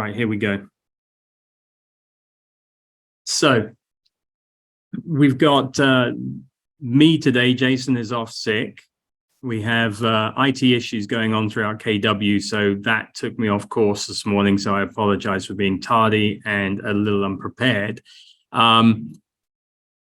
Right, here we go. So we've got me today. Jason is off sick. We have IT issues going on throughout KW, so that took me off course this morning. So I apologize for being tardy and a little unprepared.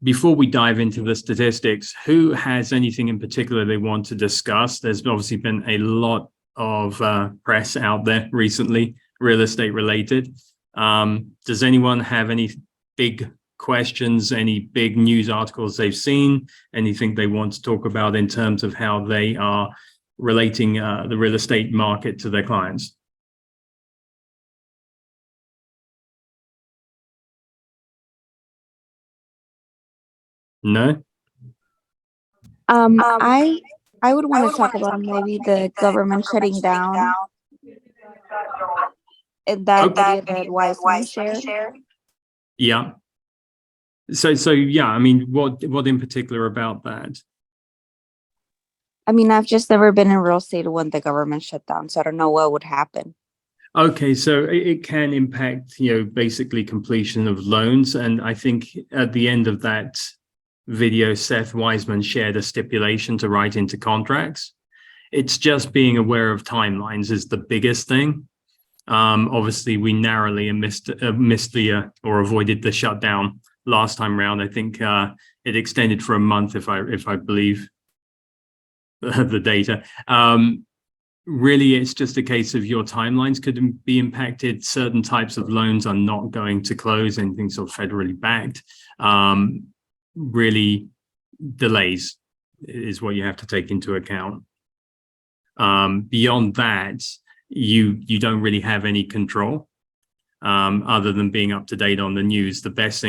Before we dive into the statistics, who has anything in particular they want to discuss? There's obviously been a lot of press out there recently, real estate related. Does anyone have any big questions, any big news articles they've seen, anything they want to talk about in terms of how they are relating the real estate market to their clients? No? I would want to talk about maybe the government shutting down and that video that Wiseman shared. Yeah. So yeah, I mean, what in particular about that? I mean, I've just never been in real estate when the government shut down, so I don't know what would happen. Okay, so it can impact, basically completion of loans. And I think at the end of that video, Seth Wiseman shared a stipulation to write into contracts. It's just being aware of timelines is the biggest thing. Obviously, we narrowly missed the or avoided the shutdown last time round. I think it extended for a month, if I believe the data. Really, it's just a case of your timelines could be impacted. Certain types of loans are not going to close, anything sort of federally backed. Really, delays is what you have to take into account. Beyond that, you don't really have any control other than being up to date on the news. The best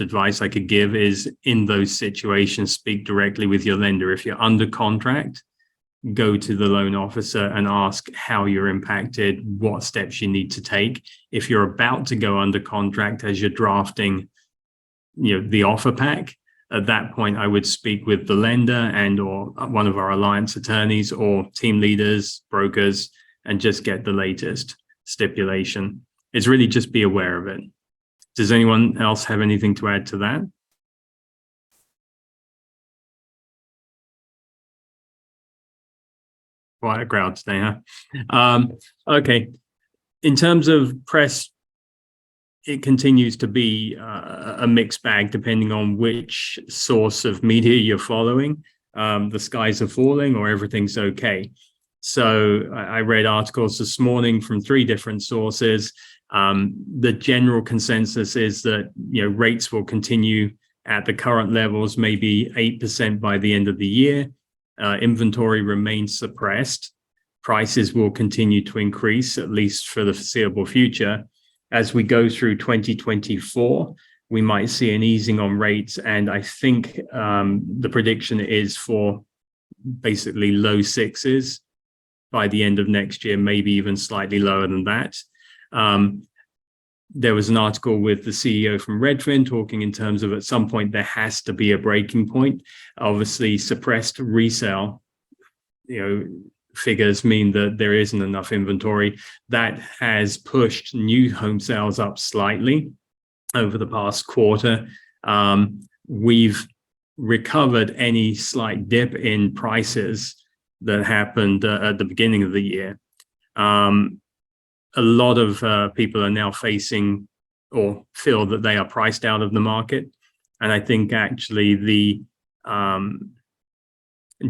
advice I could give is in those situations, speak directly with your lender. If you're under contract, go to the loan officer and ask how you're impacted, what steps you need to take. If you're about to go under contract as you're drafting, the offer pack, at that point, I would speak with the lender and or one of our alliance attorneys or team leaders, brokers, and just get the latest stipulation. It's really just be aware of it. Does anyone else have anything to add to that? Quite a crowd today, huh? Okay. In terms of press, it continues to be a mixed bag depending on which source of media you're following. The skies are falling or everything's okay. So I read articles this morning from 3 different sources. The general consensus is that rates will continue at the current levels, maybe 8% by the end of the year. Inventory remains suppressed. Prices will continue to increase, at least for the foreseeable future. As we go through 2024, we might see an easing on rates. And I think the prediction is for basically low 6s by the end of next year, maybe even slightly lower than that. There was an article with the CEO from Redfin talking in terms of at some point there has to be a breaking point. Obviously, suppressed resale, figures mean that there isn't enough inventory. That has pushed new home sales up slightly over the past quarter. We've recovered any slight dip in prices that happened at the beginning of the year. A lot of people are now facing or feel that they are priced out of the market. And I think actually the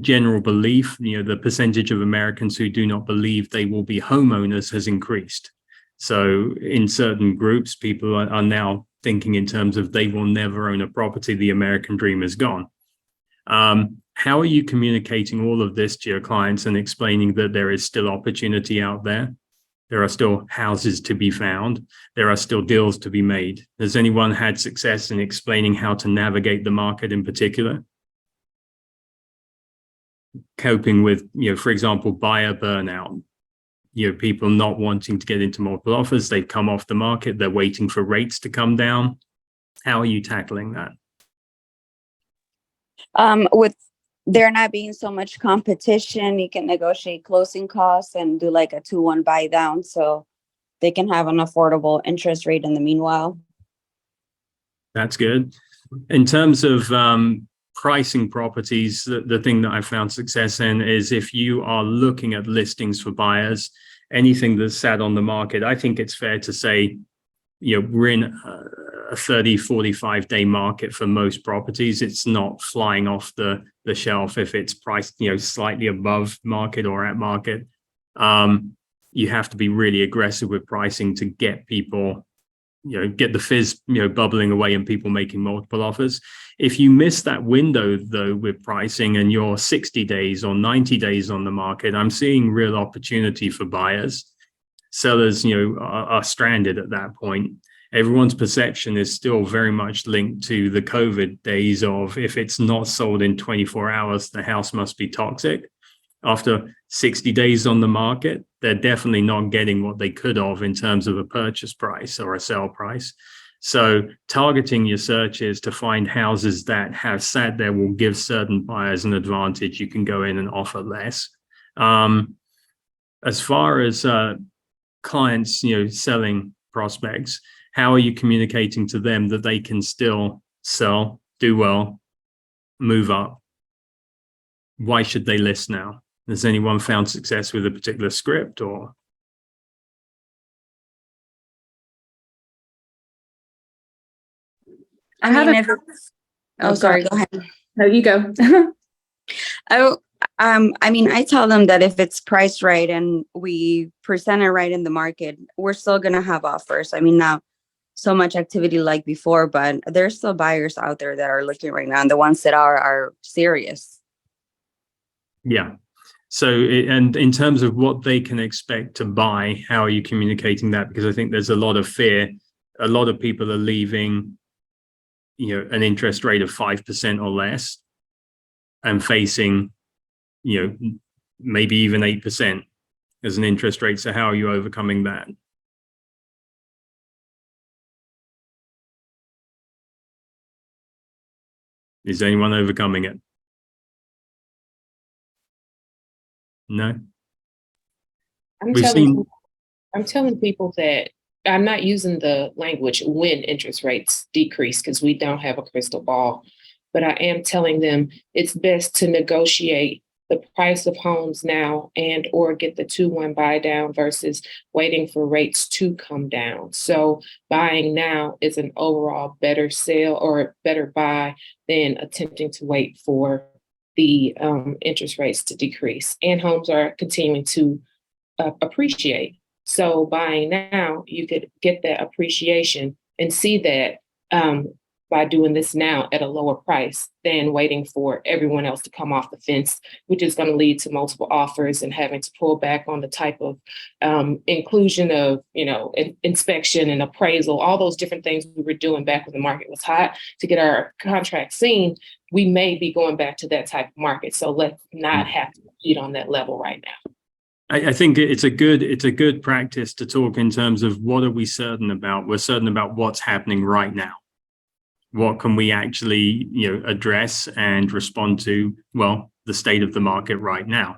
general belief, the percentage of Americans who do not believe they will be homeowners has increased. So in certain groups, people are now thinking in terms of they will never own a property. The American dream is gone. How are you communicating all of this to your clients and explaining that there is still opportunity out there? There are still houses to be found. There are still deals to be made. Has anyone had success in explaining how to navigate the market in particular? Coping with, for example, buyer burnout. People not wanting to get into multiple offers. They've come off the market. They're waiting for rates to come down. How are you tackling that? With there not being so much competition, you can negotiate closing costs and do like a 2-1 buy down. So they can have an affordable interest rate in the meanwhile. That's good. In terms of pricing properties, the thing that I found success in is if you are looking at listings for buyers, anything that's sat on the market, I think it's fair to say, we're in a 30, 45 day market for most properties. It's not flying off the shelf if it's priced, slightly above market or at market. You have to be really aggressive with pricing to get people, get the fizz, bubbling away and people making multiple offers. If you miss that window though with pricing and you're 60 days or 90 days on the market, I'm seeing real opportunity for buyers. Sellers, are stranded at that point. Everyone's perception is still very much linked to the COVID days of if it's not sold in 24 hours, the house must be toxic. After 60 days on the market, they're definitely not getting what they could have in terms of a purchase price or a sale price. So targeting your searches to find houses that have sat there will give certain buyers an advantage. You can go in and offer less. As far as clients, selling prospects, how are you communicating to them that they can still sell, do well, move up? Why should they list now? Has anyone found success with a particular script or? Sorry, go ahead. No, you go. I tell them that if it's priced right and we present it right in the market, we're still going to have offers. Not so much activity like before, but there's still buyers out there that are looking right now. And the ones that are serious. Yeah. So, and in terms of what they can expect to buy, how are you communicating that? Because I think there's a lot of fear. A lot of people are leaving, an interest rate of 5% or less and facing, maybe even 8% as an interest rate. So how are you overcoming that? Is anyone overcoming it? No. I'm telling people that I'm not using the language when interest rates decrease because we don't have a crystal ball, but I am telling them it's best to negotiate the price of homes now and or get the 2-1 buy down versus waiting for rates to come down. So buying now is an overall better sale or better buy than attempting to wait for the interest rates to decrease. And homes are continuing to appreciate. So buying now, you could get that appreciation and see that by doing this now at a lower price than waiting for everyone else to come off the fence, which is going to lead to multiple offers and having to pull back on the type of inclusion of, inspection and appraisal, all those different things we were doing back when the market was hot to get our contract seen. We may be going back to that type of market. So let's not have to compete on that level right now. I think it's a good practice to talk in terms of what are we certain about? We're certain about what's happening right now. What can we actually, address and respond to? Well, the state of the market right now.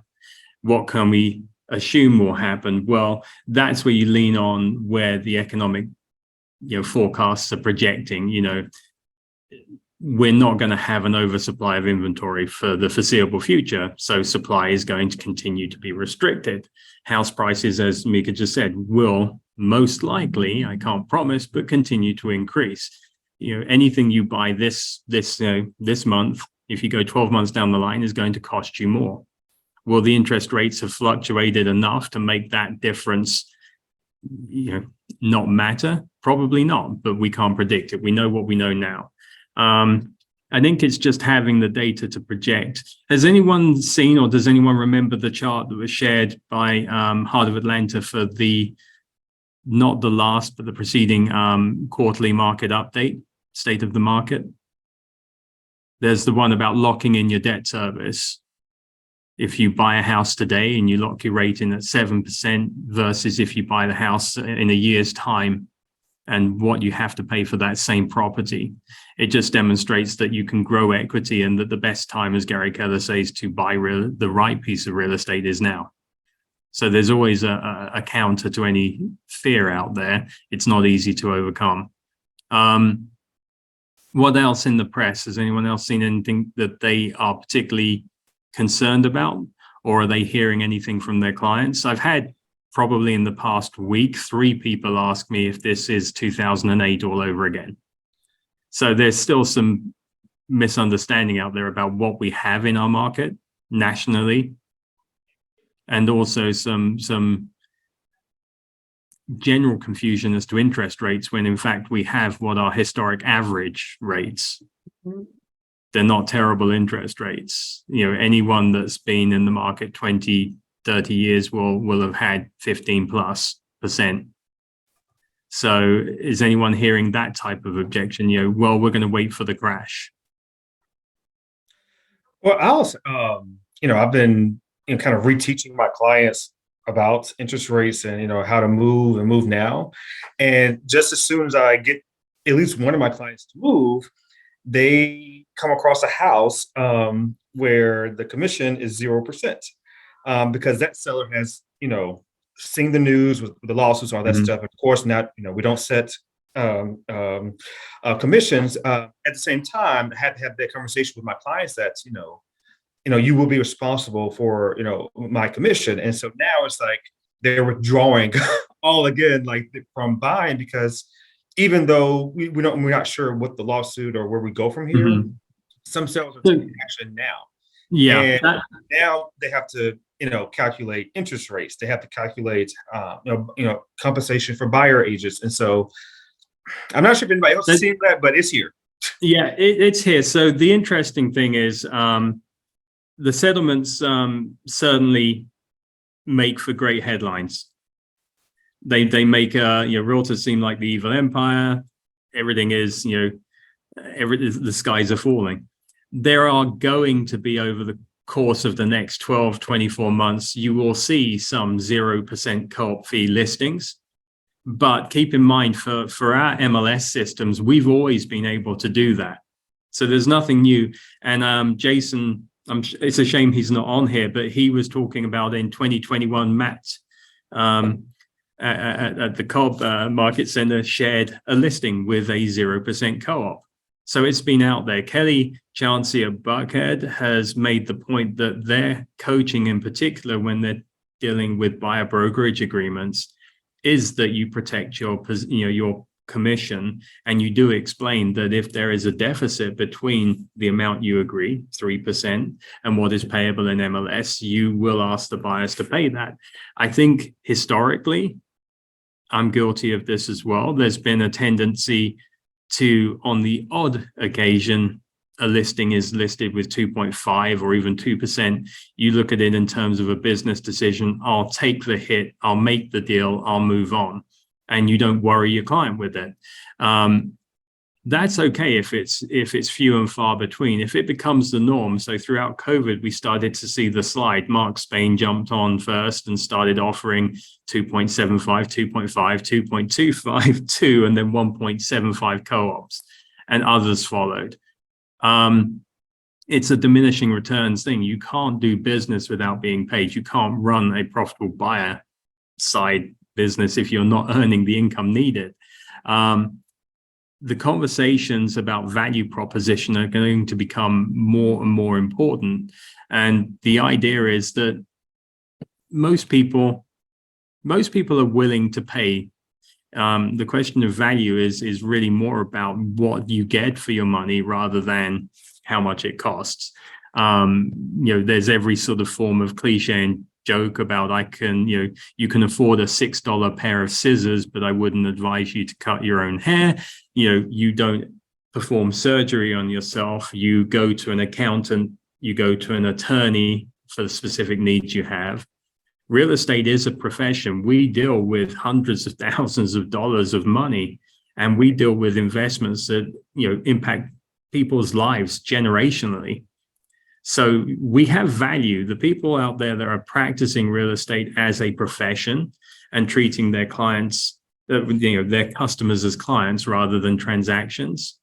What can we assume will happen? Well, that's where you lean on where the economic, forecasts are projecting. We're not going to have an oversupply of inventory for the foreseeable future. So supply is going to continue to be restricted. House prices, as Mika just said, will most likely, I can't promise, but continue to increase. Anything you buy this month, if you go 12 months down the line, is going to cost you more. Will the interest rates have fluctuated enough to make that difference, not matter? Probably not, but we can't predict it. We know what we know now. I think it's just having the data to project. Has anyone seen or does anyone remember the chart that was shared by Heart of Atlanta for not the last, but the preceding quarterly market update, state of the market? There's the one about locking in your debt service. If you buy a house today and you lock your rate in at 7% versus if you buy the house in a year's time and what you have to pay for that same property. It just demonstrates that you can grow equity and that the best time, as Gary Keller says, to buy the right piece of real estate is now. So there's always a counter to any fear out there. It's not easy to overcome. What else in the press? Has anyone else seen anything that they are particularly concerned about, or are they hearing anything from their clients? I've had probably in the past week, 3 people ask me if this is 2008 all over again. So there's still some misunderstanding out there about what we have in our market nationally, and also some general confusion as to interest rates, when in fact we have what are historic average rates. They're not terrible interest rates. You know, anyone that's been in the market 20, 30 years will have had 15+%. So is anyone hearing that type of objection? You know, well, we're going to wait for the crash. Well, Alice, I've been kind of reteaching my clients about interest rates and how to move and move now. And just as soon as I get at least one of my clients to move, they come across a house where the commission is 0%, because that seller has seen the news with the lawsuits and all that stuff. Of course, not we don't set commissions. At the same time, I had to have that conversation with my clients that you will be responsible for my commission. And so now it's like they're withdrawing all again, like from buying, because even though we're not sure what the lawsuit or where we go from here, some sellers are taking action now. Yeah. And now they have to calculate interest rates. They have to calculate compensation for buyer agents. And so I'm not sure if anybody else has seen that, but it's here. Yeah, it's here. So the interesting thing is the settlements certainly make for great headlines. They make realtors seem like the evil empire. Everything is the skies are falling. There are going to be, over the course of the next 12, 24 months, you will see some 0% co-op fee listings. But keep in mind, for our MLS systems, we've always been able to do that. So there's nothing new. And Jason, it's a shame he's not on here, but he was talking about in 2021, Matt at the Cobb Market Center shared a listing with a 0% co-op. So it's been out there. Kelly Chauncey at Buckhead has made the point that their coaching, in particular, when they're dealing with buyer brokerage agreements, is that you protect your commission, and you do explain that if there is a deficit between the amount you agree, 3%, and what is payable in MLS, you will ask the buyers to pay that. I think historically, I'm guilty of this as well. There's been a tendency to, on the odd occasion, a listing is listed with 2.5 or even 2%. You look at it in terms of a business decision. I'll take the hit, I'll make the deal, I'll move on. And you don't worry your client with it. That's okay if it's few and far between. If it becomes the norm, so throughout COVID, we started to see the slide. Mark Spain jumped on first and started offering 2.75, 2.5, 2.25, 2, and then 1.75 co-ops, and others followed. It's a diminishing returns thing. You can't do business without being paid. You can't run a profitable buyer side business if you're not earning the income needed. The conversations about value proposition are going to become more and more important. And the idea is that most people are willing to pay. The question of value is really more about what you get for your money rather than how much it costs. There's every sort of form of cliche and joke about you can afford a $6 pair of scissors, but I wouldn't advise you to cut your own hair. You don't perform surgery on yourself. You go to an accountant, you go to an attorney for the specific needs you have. Real estate is a profession. We deal with hundreds of thousands of dollars of money, and we deal with investments that impact people's lives generationally. So we have value. The people out there that are practicing real estate as a profession and treating their clients, their customers as clients rather than transactions,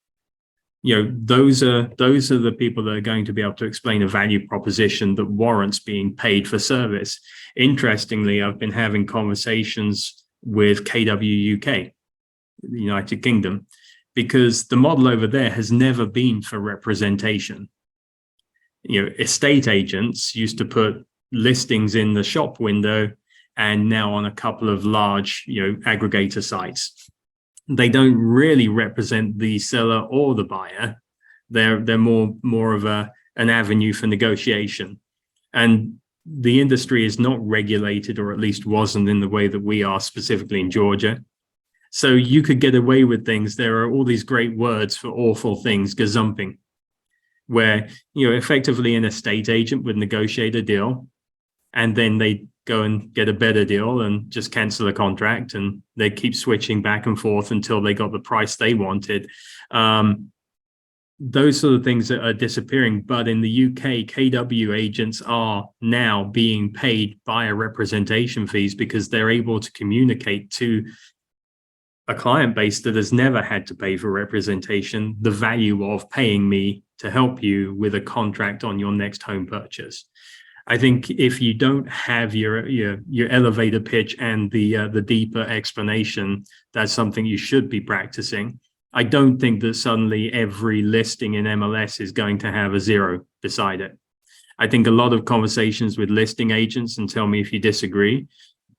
those are the people that are going to be able to explain a value proposition that warrants being paid for service. Interestingly, I've been having conversations with KW UK, the United Kingdom, because the model over there has never been for representation. Estate agents used to put listings in the shop window and now on a couple of large, aggregator sites. They don't really represent the seller or the buyer. They're more of an avenue for negotiation. And the industry is not regulated, or at least wasn't in the way that we are specifically in Georgia. So you could get away with things. There are all these great words for awful things, gazumping, where, effectively an estate agent would negotiate a deal and then they go and get a better deal and just cancel a contract, and they keep switching back and forth until they got the price they wanted. Those sort of things are disappearing. But in the UK, KW agents are now being paid via representation fees because they're able to communicate to a client base that has never had to pay for representation the value of paying me to help you with a contract on your next home purchase. I think if you don't have your elevator pitch and the deeper explanation, that's something you should be practicing. I don't think that suddenly every listing in MLS is going to have a 0 beside it. I think a lot of conversations with listing agents, and tell me if you disagree,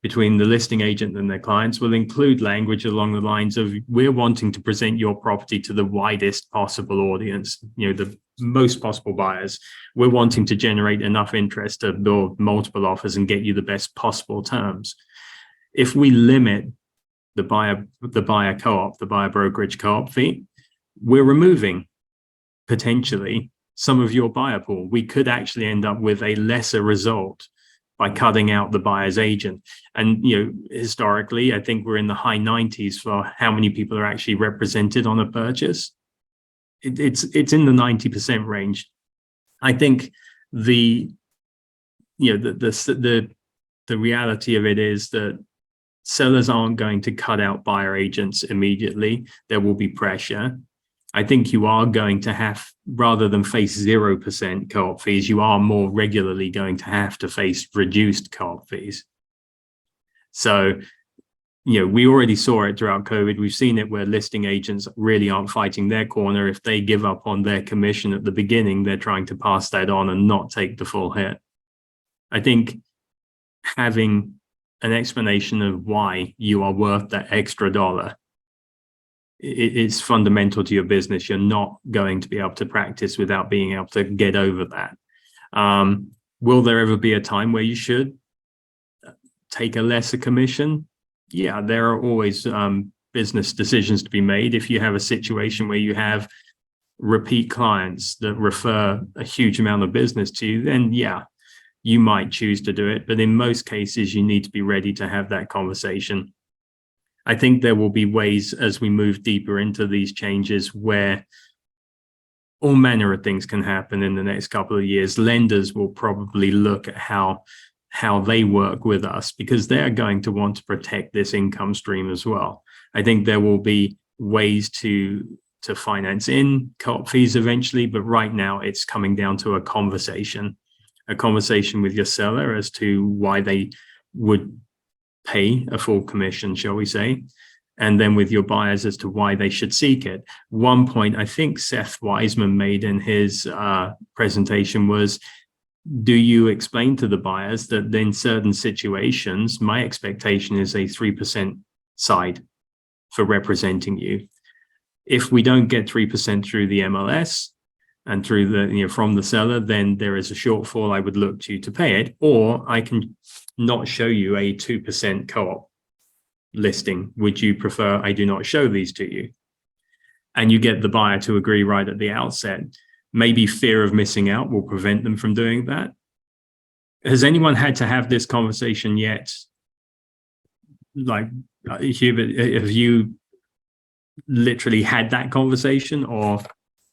between the listing agent and their clients will include language along the lines of, we're wanting to present your property to the widest possible audience, the most possible buyers. We're wanting to generate enough interest to build multiple offers and get you the best possible terms. If we limit the buyer co-op, the buyer brokerage co-op fee, we're removing potentially some of your buyer pool. We could actually end up with a lesser result by cutting out the buyer's agent. And, historically, I think we're in the high 90s for how many people are actually represented on a purchase. It's in the 90% range. I think the reality of it is that sellers aren't going to cut out buyer agents immediately. There will be pressure. I think you are going to have, rather than face 0% co-op fees, you are more regularly going to have to face reduced co-op fees. So, we already saw it throughout COVID. We've seen it where listing agents really aren't fighting their corner. If they give up on their commission at the beginning, they're trying to pass that on and not take the full hit. I think having an explanation of why you are worth that extra dollar, it's fundamental to your business. You're not going to be able to practice without being able to get over that. Will there ever be a time where you should take a lesser commission? Yeah, there are always business decisions to be made. If you have a situation where you have repeat clients that refer a huge amount of business to you, then yeah, you might choose to do it. But in most cases, you need to be ready to have that conversation. I think there will be ways as we move deeper into these changes where all manner of things can happen in the next couple of years. Lenders will probably look at how they work with us, because they're going to want to protect this income stream as well. I think there will be ways to finance in co-op fees eventually, but right now it's coming down to a conversation with your seller as to why they would pay a full commission, shall we say, and then with your buyers as to why they should seek it. One point I think Seth Wiseman made in his presentation was, do you explain to the buyers that in certain situations, my expectation is a 3% side for representing you. If we don't get 3% through the MLS and through the, from the seller, then there is a shortfall. I would look to you to pay it, or I can not show you a 2% co-op listing. Would you prefer I do not show these to you? And you get the buyer to agree right at the outset. Maybe fear of missing out will prevent them from doing that. Has anyone had to have this conversation yet? Like, Hubert, have you literally had that conversation, or?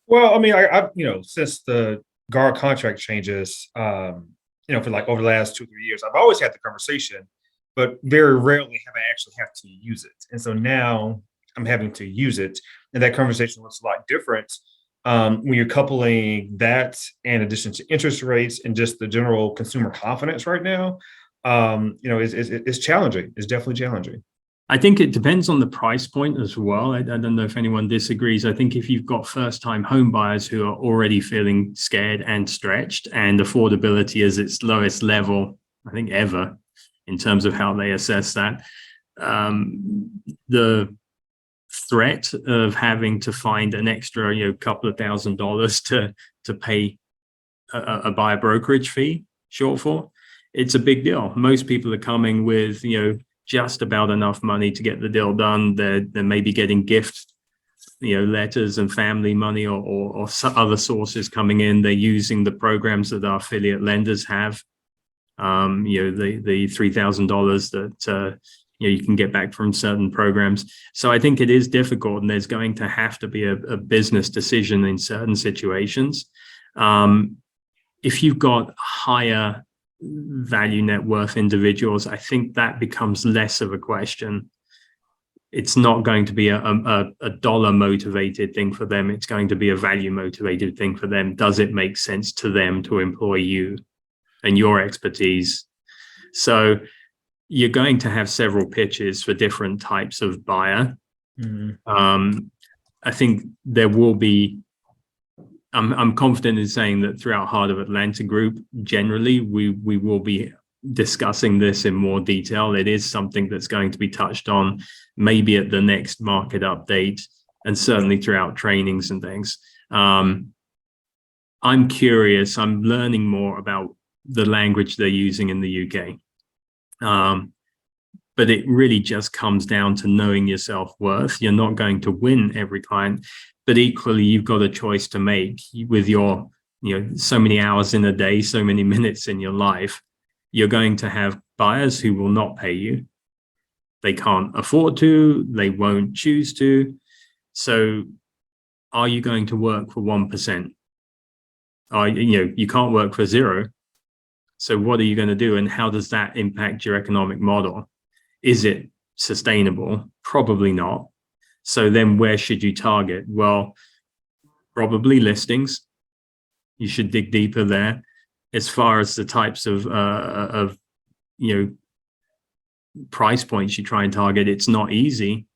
Well, I mean, I since the GAR contract changes, for like over the last 2-3 years, I've always had the conversation, but very rarely have I actually have to use it. And so now I'm having to use it, and that conversation looks a lot different when you're coupling that in addition to interest rates and just the general consumer confidence right now, it's challenging. It's definitely challenging. I think it depends on the price point as well. I don't know if anyone disagrees. I think if you've got first-time home buyers who are already feeling scared and stretched, and affordability is its lowest level, I think, ever, in terms of how they assess that, the threat of having to find an extra, couple of $1,000s to pay a buyer brokerage fee shortfall, it's a big deal. Most people are coming with, just about enough money to get the deal done. They're maybe getting gift, letters and family money or other sources coming in. They're using the programs that our affiliate lenders have. The $3,000 that you can get back from certain programs. So I think it is difficult, and there's going to have to be a business decision in certain situations. If you've got higher value net worth individuals, I think that becomes less of a question. It's not going to be a dollar motivated thing for them. It's going to be a value motivated thing for them. Does it make sense to them to employ you and your expertise? So you're going to have several pitches for different types of buyer. I think there will be, I'm confident in saying that throughout Heart of Atlanta Group, generally, we will be discussing this in more detail. It is something that's going to be touched on maybe at the next market update, and certainly throughout trainings and things. I'm curious. I'm learning more about the language they're using in the UK. But it really just comes down to knowing your self-worth. You're not going to win every client, but equally, you've got a choice to make with your, so many hours in a day, so many minutes in your life. You're going to have buyers who will not pay you. They can't afford to, they won't choose to. So are you going to work for 1%? You can't work for 0. So what are you going to do? And how does that impact your economic model? Is it sustainable? Probably not. So then where should you target? Well, probably listings. You should dig deeper there. As far as the types of price points you try and target, it's not easy,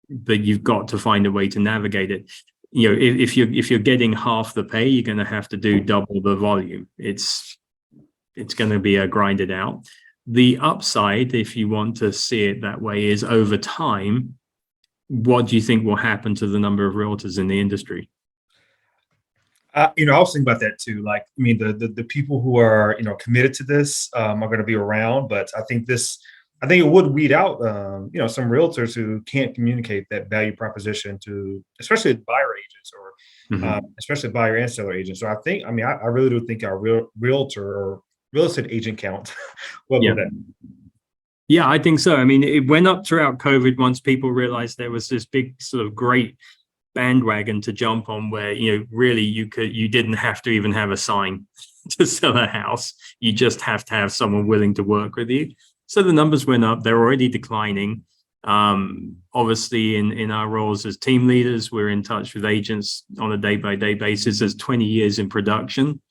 but you've got to find a way to navigate it. If you're getting half the pay, you're going to have to do double the volume. It's going to be a grind it out. The upside, if you want to see it that way, is over time, what do you think will happen to the number of realtors in the industry? I was thinking about that too. Like, I mean, the people who are, committed to this are going to be around, but I think it would weed out, some realtors who can't communicate that value proposition to, especially buyer agents or especially buyer and seller agents. So I really do think our realtor or real estate agent count will go down. Yeah, I think so. I mean, it went up throughout COVID once people realized there was this big sort of great bandwagon to jump on where, really you didn't have to even have a sign to sell a house. You just have to have someone willing to work with you. So the numbers went up. They're already declining. Obviously, in our roles as team leaders, we're in touch with agents on a day-by-day basis. There's 20 years in production.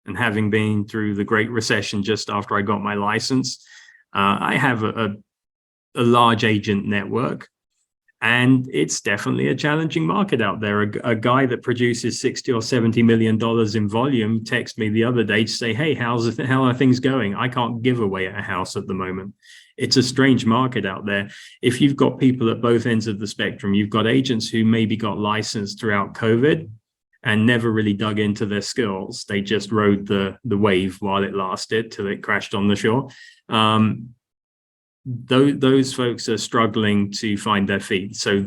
And having been through the Great Recession just after I got my license, I have a large agent network, and it's definitely a challenging market out there. A guy that produces $60 or $70 million in volume texted me the other day to say, hey, how are things going? I can't give away a house at the moment. It's a strange market out there. If you've got people at both ends of the spectrum, you've got agents who maybe got licensed throughout COVID and never really dug into their skills. They just rode the wave while it lasted till it crashed on the shore. Those folks are struggling to find their feet. So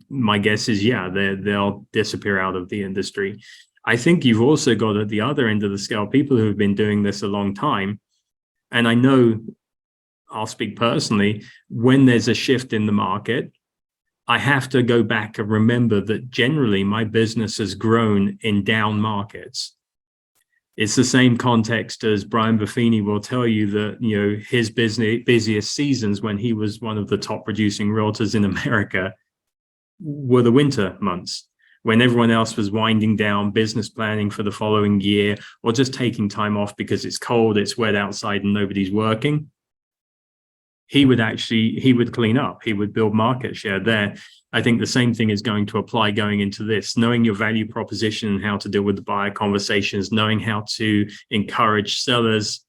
my guess is, they'll disappear out of the industry. I think you've also got at the other end of the scale, people who have been doing this a long time. And I know, I'll speak personally, when there's a shift in the market, I have to go back and remember that generally my business has grown in down markets. It's the same context as Brian Buffini will tell you that, his busiest seasons when he was one of the top producing realtors in America were the winter months. when everyone else was winding down, business planning for the following year, or just taking time off because it's cold, it's wet outside and nobody's working, he would clean up, he would build market share there. I think the same thing is going to apply going into this, knowing your value proposition and how to deal with the buyer conversations, knowing how to encourage sellers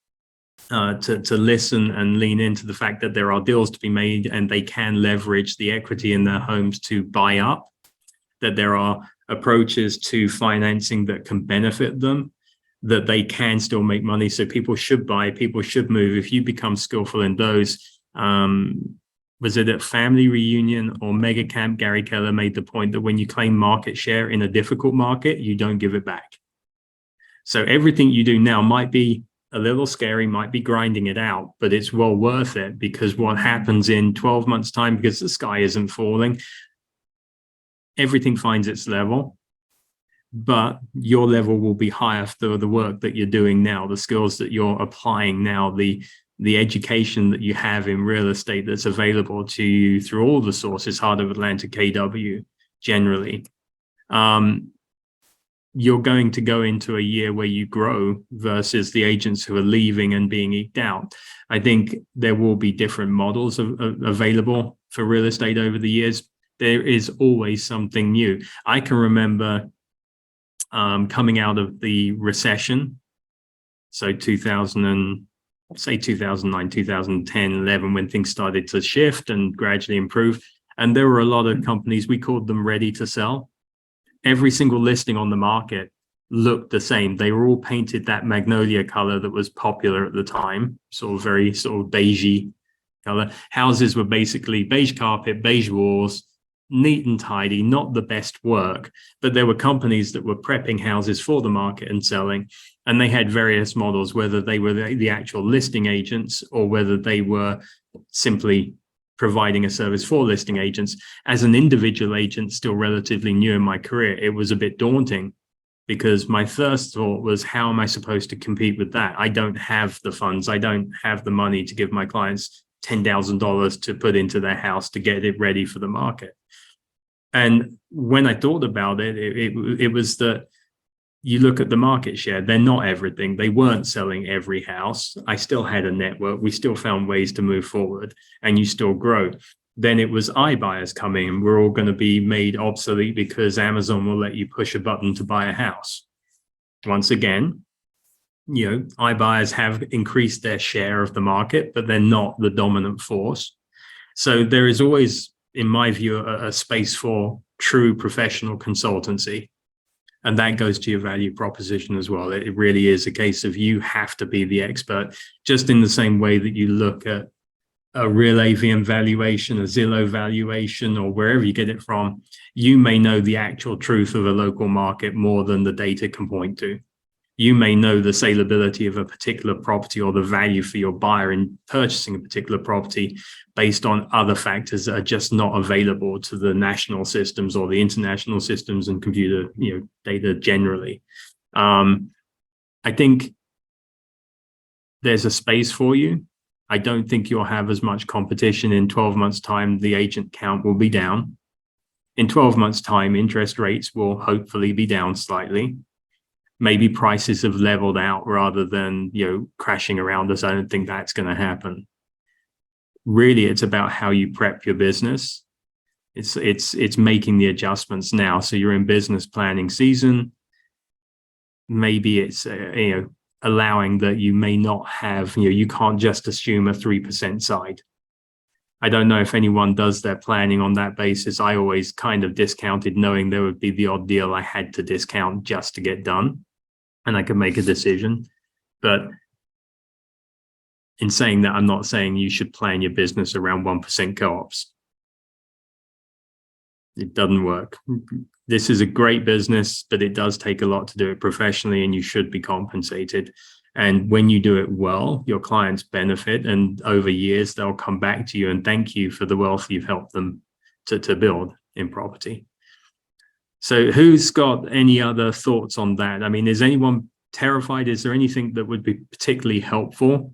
to listen and lean into the fact that there are deals to be made and they can leverage the equity in their homes to buy up, that there are approaches to financing that can benefit them, that they can still make money. So people should buy, people should move. If you become skillful in those, was it at Family Reunion or Mega Camp, Gary Keller made the point that when you claim market share in a difficult market, you don't give it back. So everything you do now might be a little scary, might be grinding it out, but it's well worth it, because what happens in 12 months' time, because the sky isn't falling, everything finds its level, but your level will be higher for the work that you're doing now, the skills that you're applying now, the education that you have in real estate that's available to you through all the sources, Heart of Atlanta, KW, generally. You're going to go into a year where you grow versus the agents who are leaving and being eked out. I think there will be different models available for real estate over the years. There is always something new. I can remember coming out of the recession, so 2009, 2010, 11, when things started to shift and gradually improve. And there were a lot of companies, we called them ready to sell. Every single listing on the market looked the same. They were all painted that magnolia color that was popular at the time, sort of very sort of beigey color. Houses were basically beige carpet, beige walls, neat and tidy, not the best work, but there were companies that were prepping houses for the market and selling, and they had various models, whether they were the actual listing agents or whether they were simply providing a service for listing agents. As an individual agent, still relatively new in my career, it was a bit daunting, because my first thought was, how am I supposed to compete with that? I don't have the funds. I don't have the money to give my clients $10,000 to put into their house to get it ready for the market. And when I thought about it, it was that you look at the market share, they're not everything. They weren't selling every house. I still had a network. We still found ways to move forward, and you still grow. Then it was iBuyers coming, and we're all going to be made obsolete because Amazon will let you push a button to buy a house. Once again, you know, iBuyers have increased their share of the market, but they're not the dominant force. So there is always, in my view, a space for true professional consultancy. And that goes to your value proposition as well. It really is a case of you have to be the expert, just in the same way that you look at a real AVM valuation, a Zillow valuation, or wherever you get it from. You may know the actual truth of a local market more than the data can point to. You may know the saleability of a particular property or the value for your buyer in purchasing a particular property based on other factors that are just not available to the national systems or the international systems and computer, data generally. I think there's a space for you. I don't think you'll have as much competition in 12 months' time. The agent count will be down. In 12 months' time, interest rates will hopefully be down slightly. Maybe prices have leveled out rather than, crashing around us. I don't think that's going to happen. Really, it's about how you prep your business. It's making the adjustments now. So you're in business planning season. Maybe it's, allowing that you may not have, you can't just assume a 3% side. I don't know if anyone does their planning on that basis. I always kind of discounted, knowing there would be the odd deal I had to discount just to get done, and I could make a decision. But in saying that, I'm not saying you should plan your business around 1% co-ops. It doesn't work. This is a great business, but it does take a lot to do it professionally, and you should be compensated. And when you do it well, your clients benefit, and over years, they'll come back to you and thank you for the wealth you've helped them to build in property. So who's got any other thoughts on that? I mean, is anyone terrified? Is there anything that would be particularly helpful?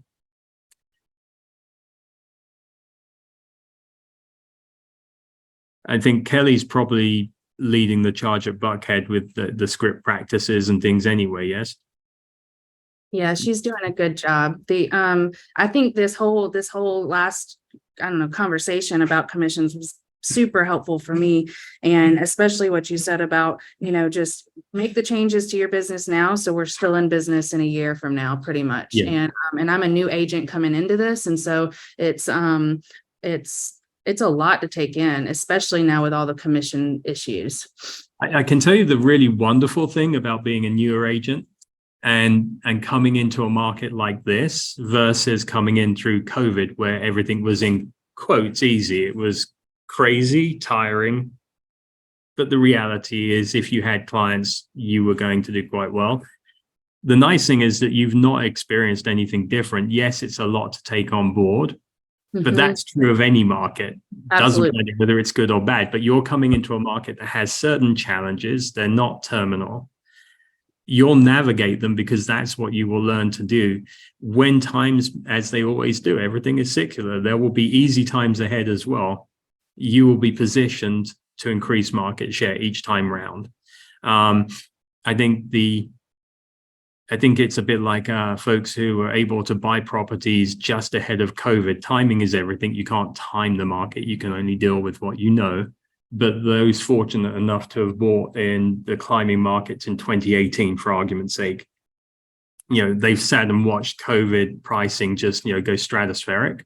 I think Kelly's probably leading the charge at Buckhead with the script practices and things anyway, yes? Yeah, she's doing a good job. I think this whole last, I don't know, conversation about commissions was super helpful for me. And especially what you said about, just make the changes to your business now. So we're still in business in a year from now, pretty much. Yeah. And I'm a new agent coming into this. And so it's a lot to take in, especially now with all the commission issues. I can tell you the really wonderful thing about being a newer agent and coming into a market like this versus coming in through COVID, where everything was in quotes easy. It was crazy, tiring. But the reality is, if you had clients, you were going to do quite well. The nice thing is that you've not experienced anything different. Yes, it's a lot to take on board, but that's true of any market. Absolutely. Doesn't matter whether it's good or bad, but you're coming into a market that has certain challenges. They're not terminal. You'll navigate them because that's what you will learn to do. When times, as they always do, everything is secular, there will be easy times ahead as well. You will be positioned to increase market share each time round. I think it's a bit like folks who are able to buy properties just ahead of COVID. Timing is everything. You can't time the market. You can only deal with what you know. But those fortunate enough to have bought in the climbing markets in 2018, for argument's sake, they've sat and watched COVID pricing just, go stratospheric.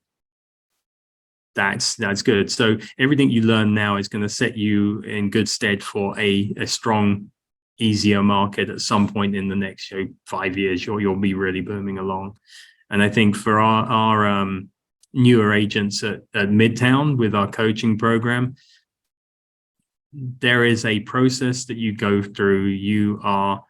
That's good. So everything you learn now is going to set you in good stead for a strong, easier market at some point in the next 5 years. You'll be really booming along. And I think for our newer agents at Midtown with our coaching program, there is a process that you go through. You are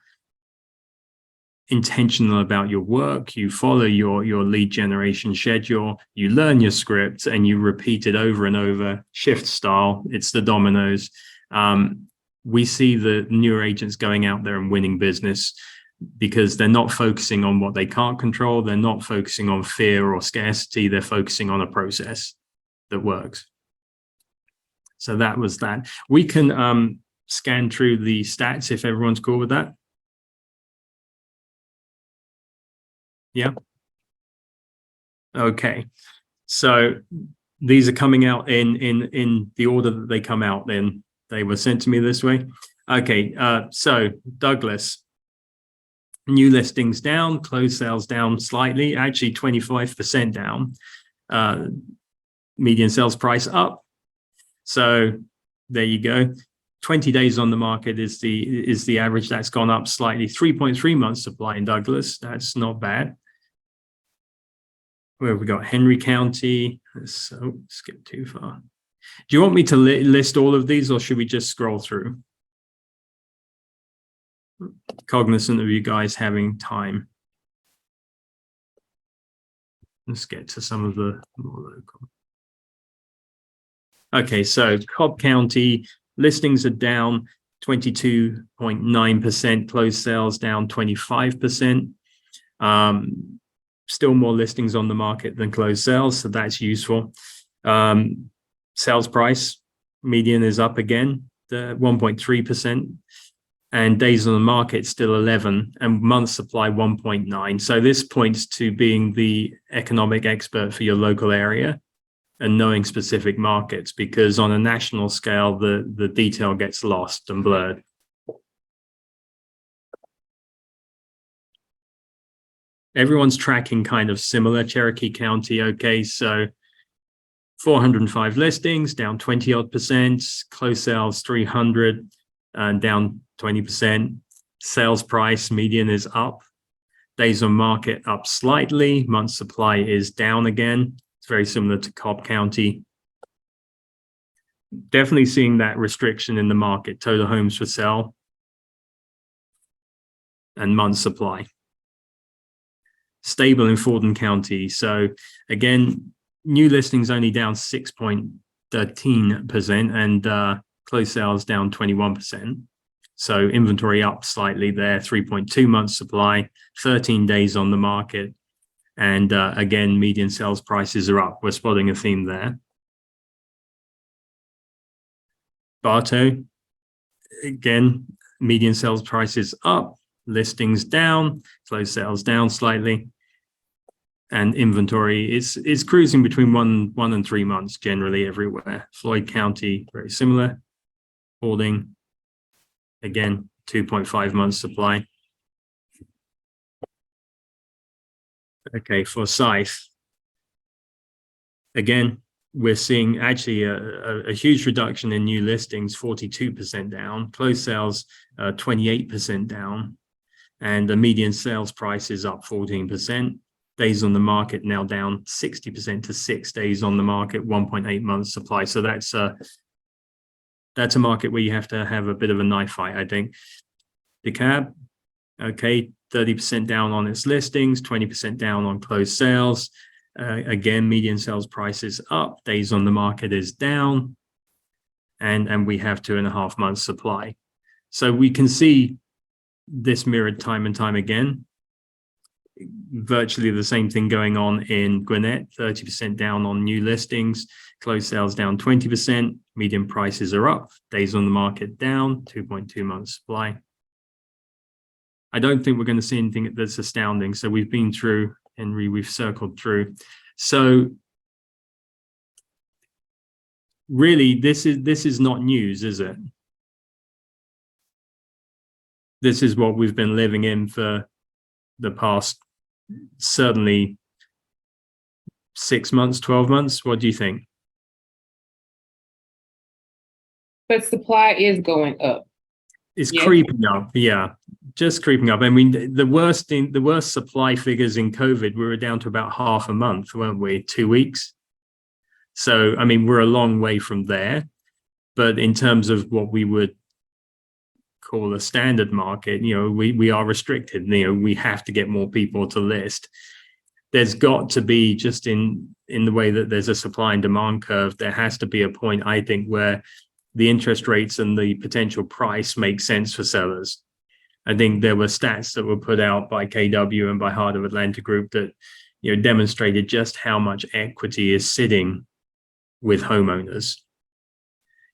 intentional about your work. You follow your lead generation schedule. You learn your script and you repeat it over and over. Shift style. It's the dominoes. We see the newer agents going out there and winning business because they're not focusing on what they can't control. They're not focusing on fear or scarcity. They're focusing on a process that works. So that was that. We can scan through the stats if everyone's cool with that. Yeah. Okay. So these are coming out in the order that they come out. Then they were sent to me this way. Okay. So Douglas, new listings down, closed sales down slightly, actually 25% down. Median sales price up. So there you go. 20 days on the market is the average. That's gone up slightly. 3.3 months supply in Douglas. That's not bad. Where have we got? Henry County. Let's skip too far. Do you want me to list all of these, or should we just scroll through? Cognizant of you guys having time. Let's get to some of the more local. Okay, so Cobb County listings are down 22.9%, closed sales down 25%. Still more listings on the market than closed sales, so that's useful. Sales price median is up again, 1.3%, and days on the market still 11, and month supply 1.9. So this points to being the economic expert for your local area and knowing specific markets, because on a national scale, the detail gets lost and blurred. Everyone's tracking kind of similar. Cherokee County, okay, so 405 listings, down 20 odd percent, closed sales 300, down 20%. Sales price median is up. Days on market up slightly. Month supply is down again. It's very similar to Cobb County. Definitely seeing that restriction in the market, total homes for sale and month supply. Stable in Fordham County. So again, new listings only down 6.13% and closed sales down 21%. So inventory up slightly there, 3.2 months supply, 13 days on the market. And again, median sales prices are up. We're spotting a theme there. Bartow, again, median sales prices up, listings down, closed sales down slightly. And inventory is cruising between one and 3 months generally everywhere. Floyd County, very similar. Holding, again, 2.5 months supply. Okay, for Scythe, again, we're seeing actually a huge reduction in new listings, 42% down, closed sales 28% down, and the median sales price is up 14%. Days on the market now down 60% to 6 days on the market, 1.8 months supply. So that's a market where you have to have a bit of a knife fight, I think. DeKalb, okay, 30% down on its listings, 20% down on closed sales. Again, median sales price is up, days on the market is down, and we have 2.5 months supply. So we can see this mirrored time and time again. Virtually the same thing going on in Gwinnett, 30% down on new listings, closed sales down 20%, median prices are up, days on the market down, 2.2 months supply. I don't think we're going to see anything that's astounding. So we've been through, Henry, we've circled through. So really, this is not news, is it? This is what we've been living in for the past, certainly 6 months, 12 months. What do you think? But supply is going up. It's Yeah. creeping up, yeah, just creeping up. I mean, the worst supply figures in COVID, we were down to about half a month, weren't we? 2 weeks. So, I mean, we're a long way from there. But in terms of what we would call a standard market, you know, we are restricted. You know, we have to get more people to list. There's got to be, just in the way that there's a supply and demand curve, there has to be a point, I think, where the interest rates and the potential price make sense for sellers. I think there were stats that were put out by KW and by Heart of Atlanta Group that, you know, demonstrated just how much equity is sitting with homeowners.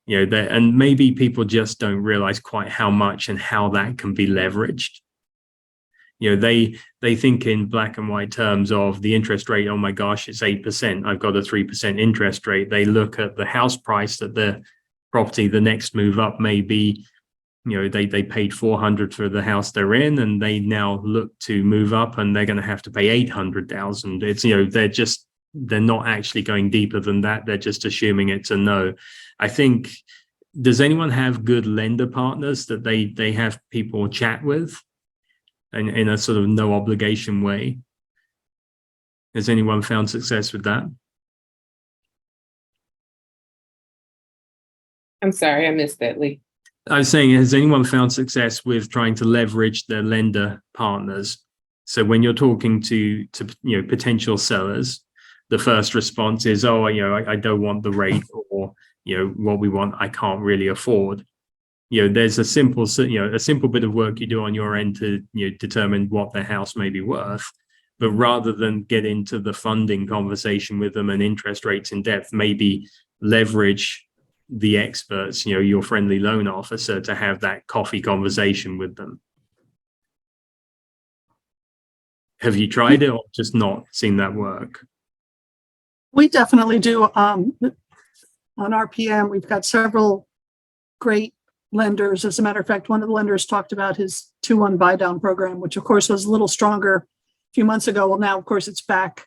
You know, and maybe people just don't realize quite how much and how that can be leveraged. You know, they think in black and white terms of the interest rate. Oh my gosh, it's 8%. I've got a 3% interest rate. They look at the house price that the property, the next move up may be, you know, they paid $400 for the house they're in, and they now look to move up and they're going to have to pay $800,000. It's, you know, they're not actually going deeper than that. They're just assuming it's a no. I think, does anyone have good lender partners that they have people chat with in a sort of no obligation way? Has anyone found success with that? I'm sorry, I missed that, Lee. I was saying, has anyone found success with trying to leverage their lender partners? So when you're talking to you know, potential sellers, the first response is, oh, you know, I don't want the rate, or, you know, what we want, I can't really afford. You know, there's a simple bit of work you do on your end to, you know, determine what the house may be worth. But rather than get into the funding conversation with them and interest rates in depth, maybe leverage the experts, you know, your friendly loan officer, to have that coffee conversation with them. Have you tried it, or just not seen that work? We definitely do. On RPM, we've got several great lenders. As a matter of fact, one of the lenders talked about his 2-1 buy down program, which of course was a little stronger a few months ago. Well, now, of course, it's back.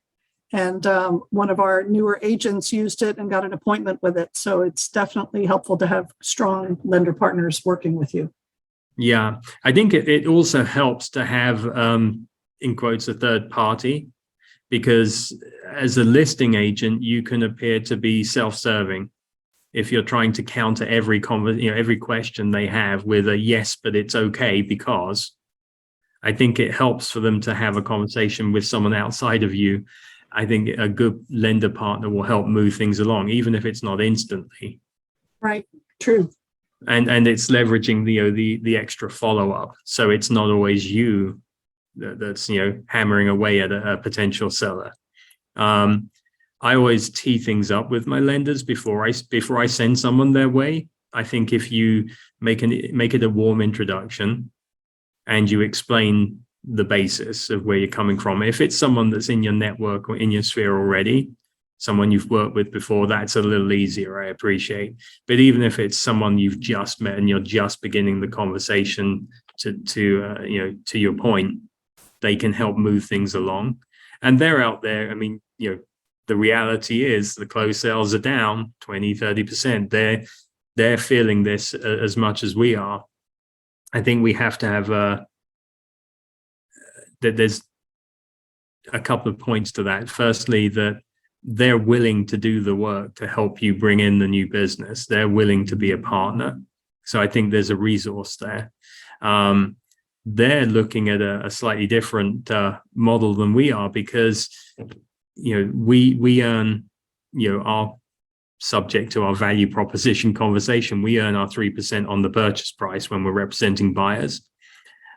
And one of our newer agents used it and got an appointment with it. So it's definitely helpful to have strong lender partners working with you. Yeah, I think it also helps to have, in quotes, a third party, because as a listing agent, you can appear to be self-serving. If you're trying to counter every question they have with a yes, but it's okay, because I think it helps for them to have a conversation with someone outside of you. I think a good lender partner will help move things along, even if it's not instantly. Right. True. And it's leveraging the extra follow-up. So it's not always you that's, you know, hammering away at a potential seller. I always tee things up with my lenders before I send someone their way. I think if you make it a warm introduction and you explain the basis of where you're coming from, if it's someone that's in your network or in your sphere already, someone you've worked with before, that's a little easier, I appreciate. But even if it's someone you've just met and you're just beginning the conversation, to your point, they can help move things along. And they're out there. I mean, the reality is the closed sales are down 20-30%. They're feeling this as much as we are. I think we have to have that there's a couple of points to that. Firstly, that they're willing to do the work to help you bring in the new business. They're willing to be a partner. So I think there's a resource there. They're looking at a slightly different model than we are, because we earn, our subject to our value proposition conversation, we earn our 3% on the purchase price when we're representing buyers.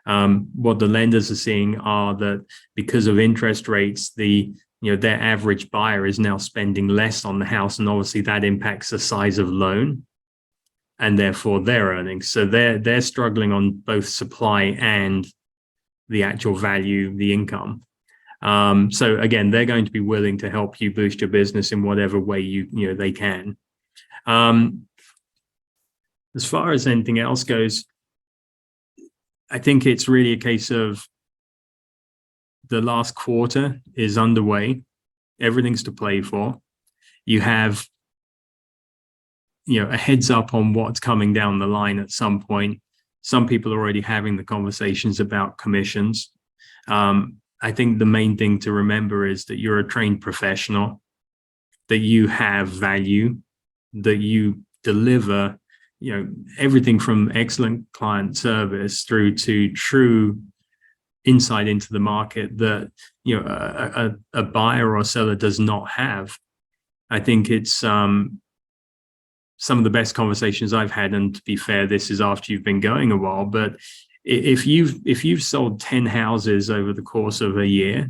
What the lenders are seeing are that because of interest rates, their average buyer is now spending less on the house, and obviously that impacts the size of loan and therefore their earnings. So they're struggling on both supply and the actual value, the income. So again, they're going to be willing to help you boost your business in whatever way they can. As far as anything else goes, I think it's really a case of the last quarter is underway. Everything's to play for. You have, a heads up on what's coming down the line at some point. Some people are already having the conversations about commissions. I think the main thing to remember is that you're a trained professional, that you have value, that you deliver, everything from excellent client service through to true insight into the market that, a buyer or seller does not have. I think it's some of the best conversations I've had, and to be fair, this is after you've been going a while, but if you've sold 10 houses over the course of a year,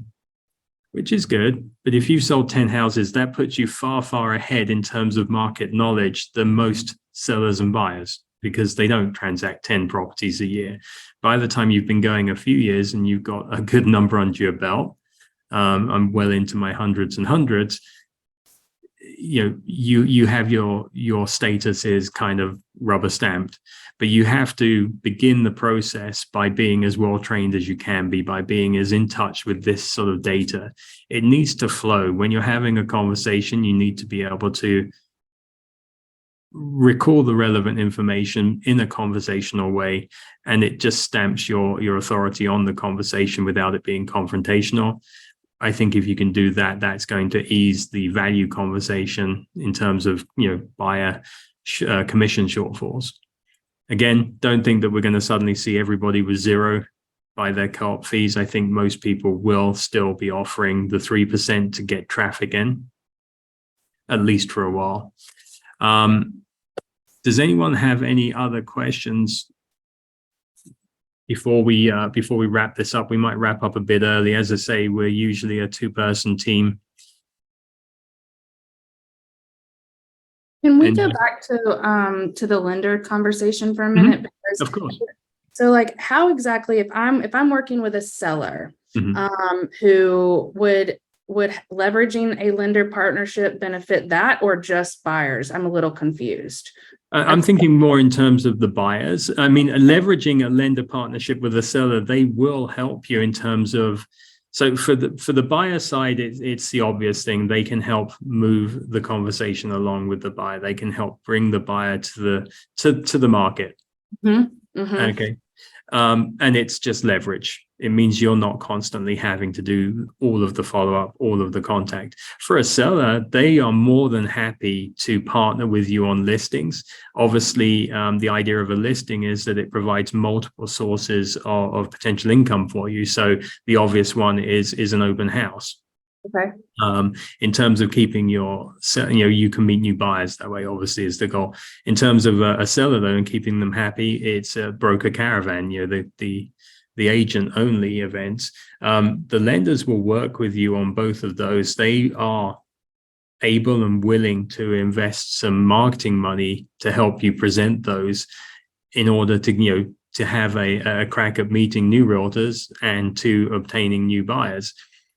which is good, but if you've sold 10 houses, that puts you far, far ahead in terms of market knowledge than most sellers and buyers, because they don't transact 10 properties a year. By the time you've been going a few years and you've got a good number under your belt, I'm well into my hundreds and hundreds, you have your status is kind of rubber stamped, but you have to begin the process by being as well trained as you can be, by being as in touch with this sort of data. It needs to flow. When you're having a conversation, you need to be able to recall the relevant information in a conversational way, and it just stamps your authority on the conversation without it being confrontational. I think if you can do that, that's going to ease the value conversation in terms of, buyer commission shortfalls. Again, don't think that we're going to suddenly see everybody with zero by their co-op fees. I think most people will still be offering the 3% to get traffic in, at least for a while. Does anyone have any other questions? Before we wrap this up, we might wrap up a bit early. As I say, we're usually a 2-person team. Can we go back to the lender conversation for a minute? Because, of course. So how exactly, if I'm working with a seller, who would leveraging a lender partnership benefit that, or just buyers? I'm a little confused. I'm thinking more in terms of the buyers. I mean, leveraging a lender partnership with a seller, they will help you in terms of, so for the buyer side, it's the obvious thing. They can help move the conversation along with the buyer. They can help bring the buyer to the market. Okay. And it's just leverage. It means you're not constantly having to do all of the follow-up, all of the contact. For a seller, they are more than happy to partner with you on listings. Obviously, the idea of a listing is that it provides multiple sources of potential income for you. So the obvious one is an open house. Okay. In terms of keeping you can meet new buyers that way, obviously, is the goal. In terms of a seller, though, and keeping them happy, it's a broker caravan, the agent only events. The lenders will work with you on both of those. They are able and willing to invest some marketing money to help you present those in order to, to have a crack at meeting new realtors and to obtaining new buyers.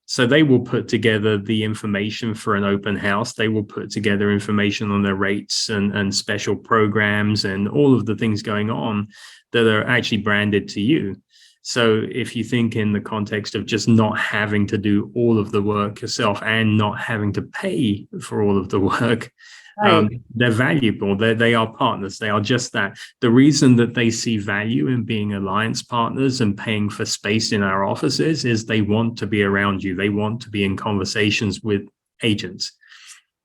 So they will put together the information for an open house. They will put together information on their rates and special programs and all of the things going on that are actually branded to you. So if you think in the context of just not having to do all of the work yourself and not having to pay for all of the work, they're valuable. They are partners. They are just that. The reason that they see value in being alliance partners and paying for space in our offices is they want to be around you. They want to be in conversations with agents.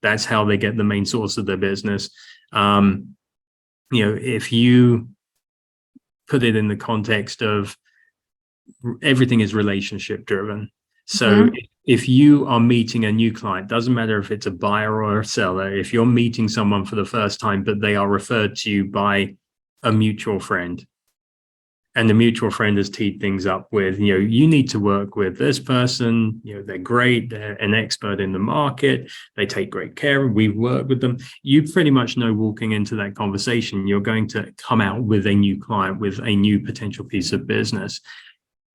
That's how they get the main source of their business. If you put it in the context of everything is relationship driven. So if you are meeting a new client, doesn't matter if it's a buyer or a seller, if you're meeting someone for the first time, but they are referred to you by a mutual friend, and the mutual friend has teed things up with, you need to work with this person, they're great, they're an expert in the market, they take great care, we work with them. You pretty much know walking into that conversation, you're going to come out with a new client, with a new potential piece of business.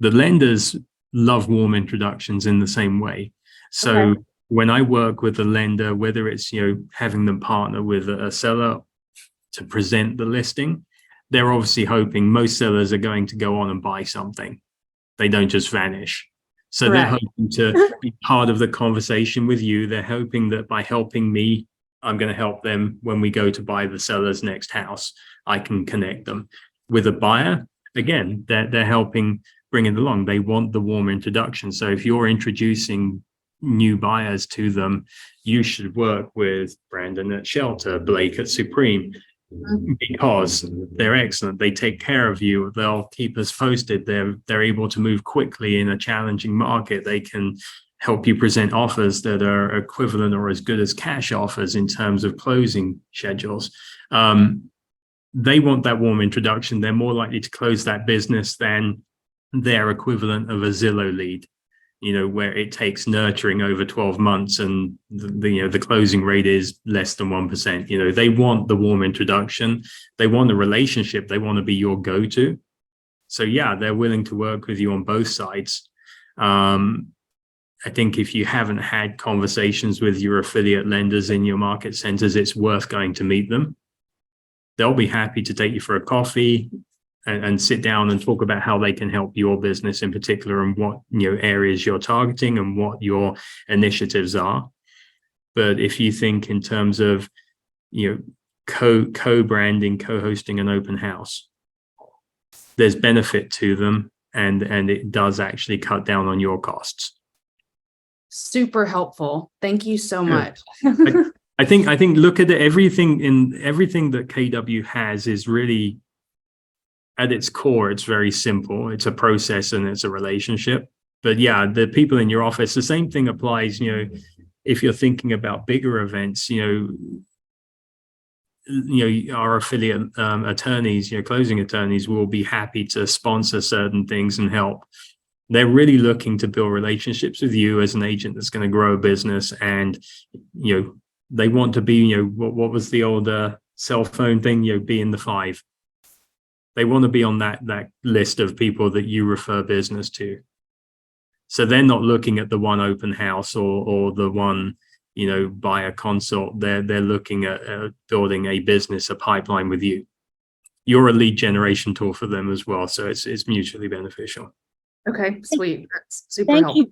The lenders love warm introductions in the same way. So when I work with a lender, whether it's, having them partner with a seller to present the listing, they're obviously hoping most sellers are going to go on and buy something. They don't just vanish. So they're hoping to be part of the conversation with you. They're hoping that by helping me, I'm going to help them when we go to buy the seller's next house. I can connect them with a buyer. Again, they're helping bring it along. They want the warm introduction. So if you're introducing new buyers to them, you should work with Brandon at Shelter, Blake at Supreme, because they're excellent. They take care of you. They'll keep us posted. They're able to move quickly in a challenging market. They can help you present offers that are equivalent or as good as cash offers in terms of closing schedules. They want that warm introduction. They're more likely to close that business than their equivalent of a Zillow lead, where it takes nurturing over 12 months and the closing rate is less than 1%. They want the warm introduction. They want a relationship. They want to be your go-to. So yeah, they're willing to work with you on both sides. I think if you haven't had conversations with your affiliate lenders in your market centers, it's worth going to meet them. They'll be happy to take you for a coffee and sit down and talk about how they can help your business in particular and what areas you're targeting and what your initiatives are. But if you think in terms of co-branding, co-hosting an open house, there's benefit to them and it does actually cut down on your costs. Super helpful. Thank you so much. I think look at it, everything that KW has is really, at its core, it's very simple. It's a process and it's a relationship. But yeah, the people in your office, the same thing applies, if you're thinking about bigger events, our affiliate attorneys, closing attorneys will be happy to sponsor certain things and help. They're really looking to build relationships with you as an agent that's going to grow a business. And, they want to be, what was the old cell phone thing, be in the 5. They want to be on that list of people that you refer business to. So they're not looking at the one open house or the one, buyer consult. They're looking at building a business, a pipeline with you. You're a lead generation tool for them as well. So it's mutually beneficial. Okay, sweet. That's super helpful.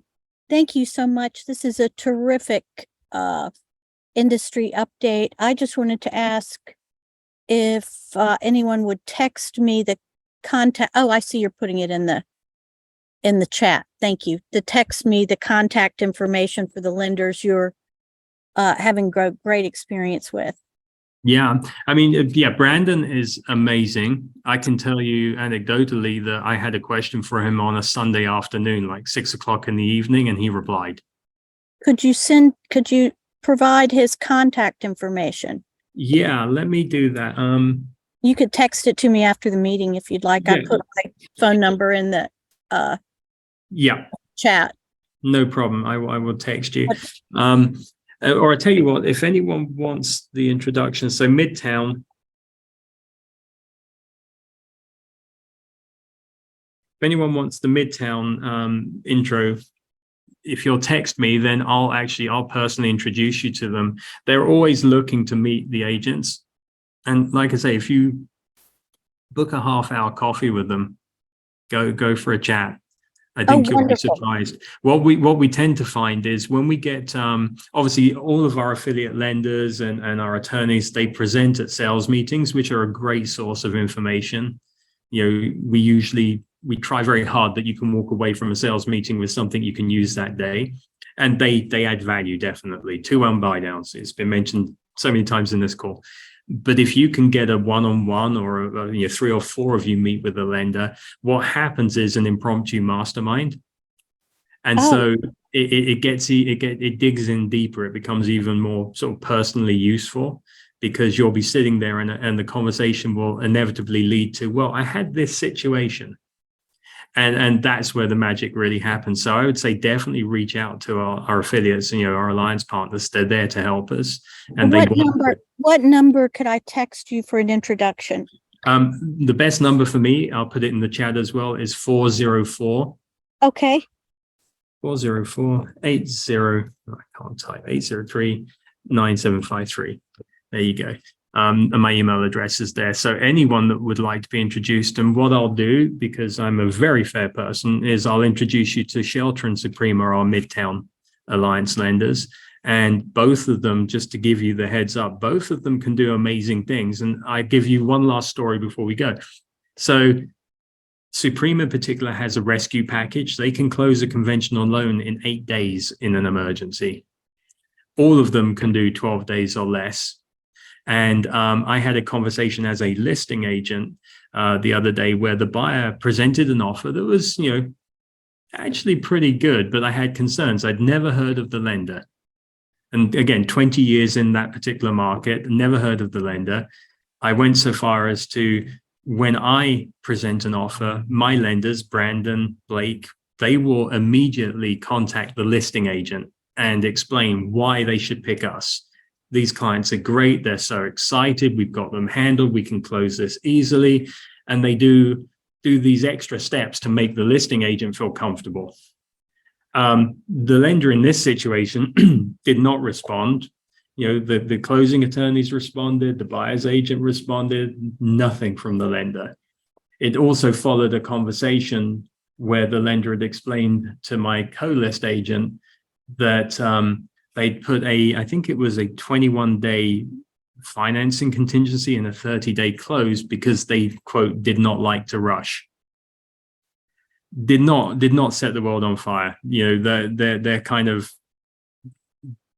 Thank you so much. This is a terrific industry update. I just wanted to ask if anyone would text me the contact. Oh, I see you're putting it in the chat. Thank you. To text me the contact information for the lenders you're having great experience with. Yeah, I mean, Brandon is amazing. I can tell you anecdotally that I had a question for him on a Sunday afternoon, like 6:00 in the evening, and he replied. Could you provide his contact information? Yeah, let me do that. You could text it to me after the meeting if you'd like. Yeah. I put my phone number in the Yeah, chat. no problem. I will text you. Or I tell you what, if anyone wants the introduction, so Midtown. If anyone wants the Midtown intro, if you'll text me, then I'll personally introduce you to them. They're always looking to meet the agents. And like I say, if you book a half-hour coffee with them, go for a chat. I think you'll be wonderful. surprised. What we tend to find is when we get obviously all of our affiliate lenders and our attorneys, they present at sales meetings, which are a great source of information. You know, we try very hard that you can walk away from a sales meeting with something you can use that day, and they add value definitely. 2-1 buy downs. It's been mentioned so many times in this call. But if you can get a one-on-one or 3 or 4 of you meet with a lender, what happens is an impromptu mastermind. And so it digs in deeper. It becomes even more sort of personally useful because you'll be sitting there and the conversation will inevitably lead to, well, I had this situation. And that's where the magic really happens. So I would say definitely reach out to our affiliates and our alliance partners. They're there to help us. And What number could I text you for an introduction? The best number for me, I'll put it in the chat as well, is 404. Okay. 404 80. I can't type 803 9753. There you go. And my email address is there. So anyone that would like to be introduced, and what I'll do, because I'm a very fair person, is I'll introduce you to Shelter and Supreme, our Midtown Alliance lenders. And both of them, just to give you the heads up, both of them can do amazing things. And I give you one last story before we go. So Supreme in particular has a rescue package. They can close a conventional loan in 8 days in an emergency. All of them can do 12 days or less. And I had a conversation as a listing agent the other day where the buyer presented an offer that was, actually pretty good, but I had concerns. I'd never heard of the lender. And again, 20 years in that particular market, never heard of the lender. I went so far as to, when I present an offer, my lenders, Brandon, Blake, they will immediately contact the listing agent and explain why they should pick us. These clients are great. They're so excited. We've got them handled. We can close this easily. And they do these extra steps to make the listing agent feel comfortable. The lender in this situation did not respond. The closing attorneys responded. The buyer's agent responded. Nothing from the lender. It also followed a conversation where the lender had explained to my co-list agent that they'd put I think it was a 21-day financing contingency and a 30-day close because they, quote, did not like to rush. Did not set the world on fire. They're kind of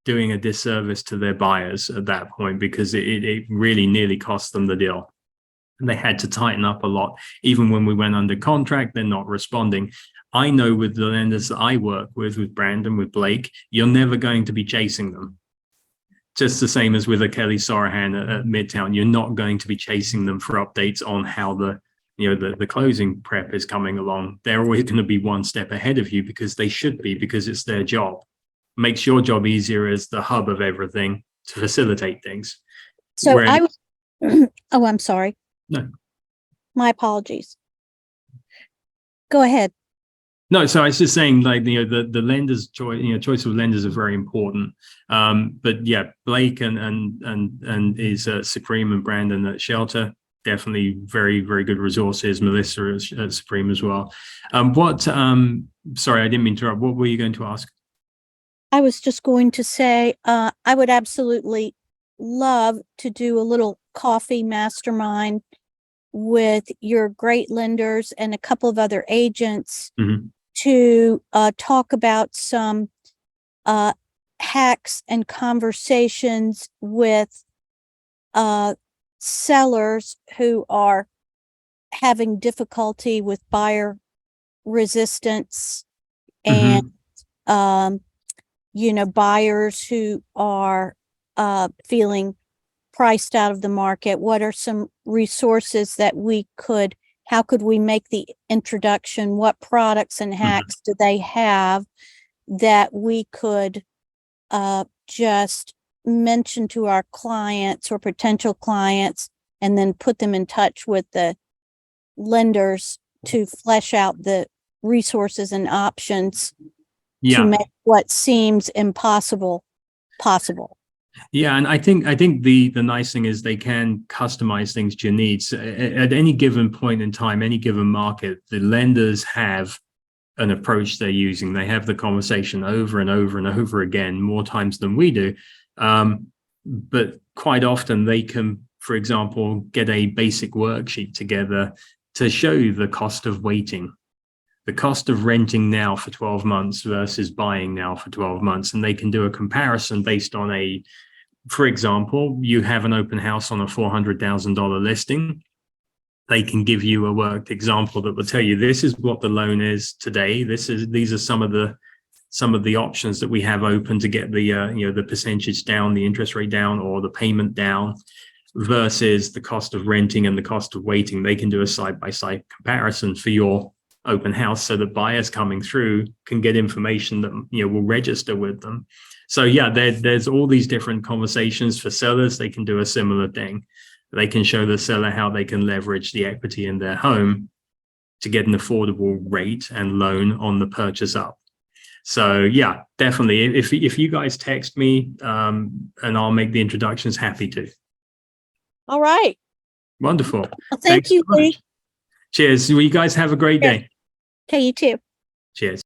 doing a disservice to their buyers at that point because it really nearly cost them the deal. And they had to tighten up a lot. Even when we went under contract, they're not responding. I know with the lenders that I work with Brandon, with Blake, you're never going to be chasing them. Just the same as with a Kelly Sorahan at Midtown, you're not going to be chasing them for updates on how the closing prep is coming along. They're always going to be one step ahead of you because they should be, because it's their job. Makes your job easier as the hub of everything to facilitate things. So oh, I'm sorry. No. My apologies. Go ahead. No, so I was just saying, like, the lenders' choice of lenders are very important. But yeah, Blake and is Supreme, and Brandon at Shelter, definitely very, very good resources. Melissa at Supreme as well. Sorry, I didn't mean to interrupt. What were you going to ask? I was just going to say, I would absolutely love to do a little coffee mastermind with your great lenders and a couple of other agents to talk about some hacks and conversations with sellers who are having difficulty with buyer resistance and buyers who are feeling priced out of the market. What are some resources that how could we make the introduction? What products and hacks do they have that we could just mention to our clients or potential clients and then put them in touch with the lenders to flesh out the resources and options to Yeah. make what seems impossible possible. Yeah, and I think the nice thing is they can customize things to your needs. At any given point in time, any given market, the lenders have an approach they're using. They have the conversation over and over and over again, more times than we do. But quite often they can, for example, get a basic worksheet together to show you the cost of waiting, the cost of renting now for 12 months versus buying now for 12 months. And they can do a comparison based on for example, you have an open house on a $400,000 listing. They can give you a worked example that will tell you this is what the loan is today. These are some of the options that we have open to get the percentage down, the interest rate down, or the payment down, versus the cost of renting and the cost of waiting. They can do a side-by-side comparison for your open house so that buyers coming through can get information that will register with them. So yeah, there's all these different conversations. For sellers, they can do a similar thing. They can show the seller how they can leverage the equity in their home to get an affordable rate and loan on the purchase up. So yeah, definitely. If you guys text me, and I'll make the introductions, happy to. All right. Wonderful. Well, thank Thanks you, so much. Lee. Cheers. Well, you guys have a great day. Okay, you too. Cheers.